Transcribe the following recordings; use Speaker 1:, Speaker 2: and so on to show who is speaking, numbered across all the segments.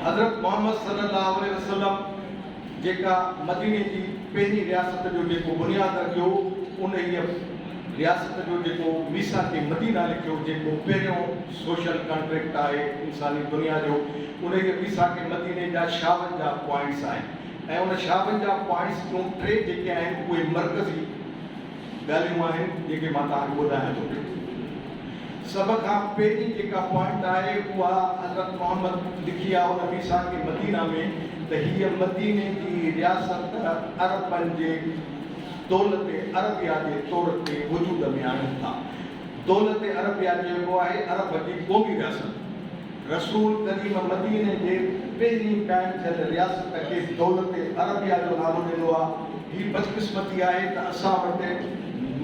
Speaker 1: हज़रत मोहम्मद सल्लल्लाहु अलैहि वसल्लम जेका मदीने जी पहिरीं रियासत जो जेको बुनियाद रखियो, उन रियासत जो जेको मीसाक मदीना लिखियो, जेको पहिरियों सोशल कॉन्ट्रैक्ट आहे इंसानी दुनिया जो, उन मीसाक मदीने जा 56 पॉइंट्स आहिनि। ऐं उन 56 पॉइंट्स जूं 3 जेके आहिनि उहे मर्कज़ी ॻाल्हियूं आहिनि जेके मां तव्हांखे ॿुधायां थो। सभ खां पहिरीं जेका पॉइंट आहे उहा हज़रत मोहम्मद लिखी आहे उन मीसाक मदीना में त हीअ मदीने जी रियासत अरबनि जे दौलत अरबिया जे तौर ते वजूद में आणनि था। दौलत अरबिया जेको आहे अरब जी क़ौमी रियासत। रसूल करीम मदीने जे पहिरीं क़ाइमु थियल रियासत खे दौलत अरबिया जो नालो ॾिनो आहे। हीअ बदकिस्मती आहे त असां वटि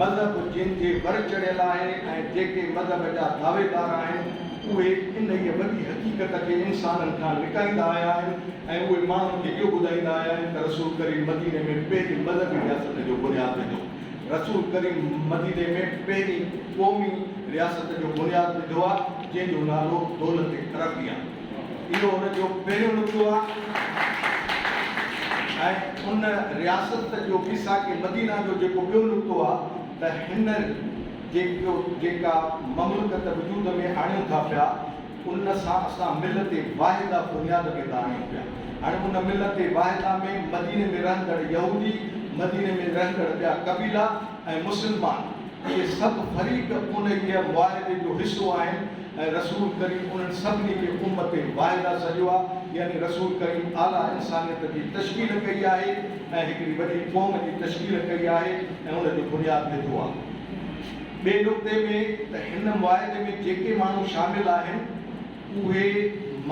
Speaker 1: मज़हब जिन जे वर चढ़ियल आहे ऐं जेके मज़हब जा दावेदार आहिनि उहे इन इहा वॾी हक़ीक़त खे इंसाननि खां लिकाईंदा आया आहिनि ऐं उहे माण्हुनि खे इहो ॿुधाईंदा आया आहिनि त रसूल करीम मदीने में पहिरीं मज़हबी रियासत जो बुनियादु विधो। रसूल करीम मदीने में पहिरीं क़ौमी रियासत जो बुनियादु विधो आहे जंहिंजो नालो दौलत अरबिया। इहो हुनजो पहिरियों नुक़्तो आहे। ऐं उन रियासत जो मीसाक मदीना जो जेको ॿियो नुक़्तो आहे त हिन जेका ममलकत वजूद में आणियूं था पिया, उन सां असां मिलत वाहिदा बुनियाद में था आणियूं पिया। हाणे उन मिलत वाहिदा में मदीने में रहंदड़ यहूदी, मदीने में रहंदड़ ॿिया कबीला ऐं मुस्लमान, इहे सभु फरीक़ उन इहा मुआहिदे जो हिसो आहिनि। ऐं रसूल करीम उन्हनि सभिनी खे उम्मत वाहिदा सॼो आहे, यानी रसूल करीम आला इंसानियत जी तशकील कई आहे ऐं हिकिड़ी वॾी क़ौम जी तशकील कई आहे ऐं उनजो बुनियादु विधो आहे। ॿिए नुक़्ते में त हिन मुआहिदे में जेके माण्हू शामिल आहिनि उहे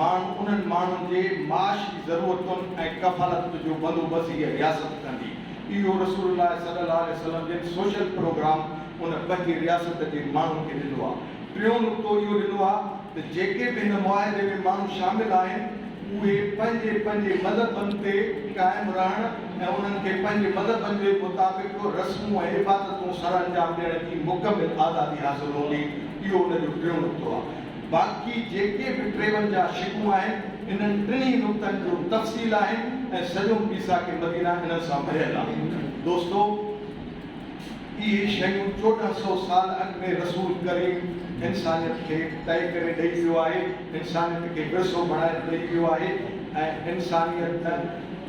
Speaker 1: माण्हू उन्हनि माण्हुनि जे माशी ज़रूरतुनि ऐं कफ़ालत जो बंदोबस्तु इहा रियासत कंदी। इहो रसूलुल्लाह सल्लल्लाहु अलैहि वसल्लम जे सोशल प्रोग्राम उन पंहिंजी रियासत जे माण्हुनि खे ॾिनो आहे। टियों नुक़्तो इहो ॾिनो आहे त जेके बि हिन मुआहिदे में माण्हू शामिल आहिनि उहे पंहिंजे पंहिंजे मज़हबनि ते क़ाइमु रहण ऐं उन्हनि खे पंहिंजे मज़हबनि जे मुताबिक़ रस्मूं ऐं इबादतूं सर अंजाम ॾियण जी मुकमिल आज़ादी हासिलु हूंदी। इहो उनजो टियों नुक़्तो आहे। बाक़ी जेके बि 53 शिकूं आहिनि इन्हनि टिनी नुक़्तनि जो तफ़सील आहिनि ऐं सॼो मीसाक मदीना हिन सां भरियल आहे। दोस्तो, इहे शयूं 1400 साल अॻु में रसूल करीम इंसानियत खे तय करे ॾेई वियो आहे, इंसानियत खे विरसो बणाए ॾेई वियो आहे ऐं इंसानियत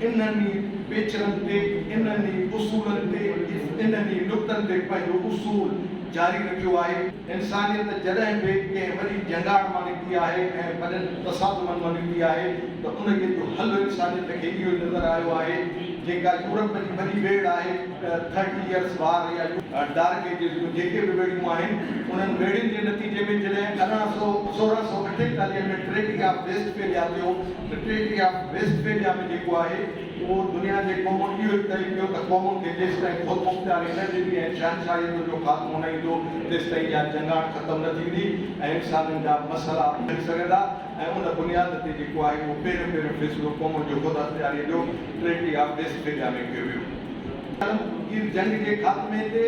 Speaker 1: इन्हनि पेचरनि ते, इन्हनि उसूलनि ते, इन्हनि नुक़्तनि ते पंहिंजो उसूल जारी रखियो आहे। इंसानियत जॾहिं बि कंहिं वॾी जंगाड़ मां निकिती आहे ऐं वॾनि तसादुमनि मां निकिती आहे त उन जो हल इंसानियत खे इहो नज़र आयो आहे। जेका यूरोप जी वॾी वेड़ आहे 30 इयर्स वार या डार्क एजिस जूं जेके बि वेड़ियूं आहिनि उन्हनि वेड़ियुनि जे नतीजे में जॾहिं 1648 में ट्रेटी ऑफ वेस्टफेलिया थियो त ट्रेटी ऑफ वेस्टफेलिया में जेको आहे उहो दुनिया जे क़ौमुनि इहो तय कयो त क़ौमुनि खे जेसि ताईं ख़ुदि मुख़्तियारी न ॾिबी ऐं शहनशाही जो ख़ात्मो न ईंदो तेसि ताईं इहा जंगाड़ ख़तमु न थींदी ऐं इंसाननि जा मसइला हली सघंदा। ऐं उन बुनियाद ते जेको आहे उहो पहिरियों फ़ैसिलो क़ौमुनि जो ख़ुदि अख़्तियारी जो ट्रेटी ऑफ वेस्टफेलिया में कयो वियो। जंग जे ख़ात्मे ते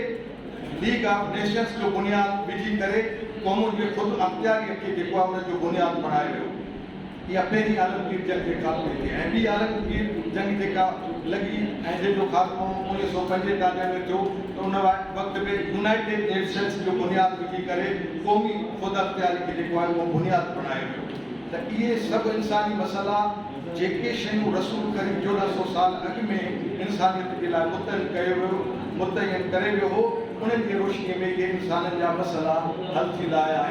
Speaker 1: लीग ऑफ नेशंस जो बुनियादु विझी करे क़ौमुनि जे ख़ुदि अख़्तियारीअ खे जेको आहे उनजो बुनियादु बणाए वियो। इहा पहिरीं आलमगीर जंग जे ख़ात्मे ते ऐं ॿी आलमगीर जंग जेका लॻी ऐं जंहिंजो ख़ात्मो 1945 में थियो त उन वक़्त में यूनाइटेड नेशंस जो बुनियादु विझी करे क़ौमी ख़ुदि अख़्तियारी खे जेको आहे उहो बुनियादु बणाए वियो। त इहे सभु इंसानी मसइला जेके शयूं रसूल करीम 1400 साल अॻु में इंसानियत जे लाइ मुतयन करे वियो हो, उन्हनि जी रोशनीअ में इहे इंसाननि जा मसइला हल थींदा आया आहिनि।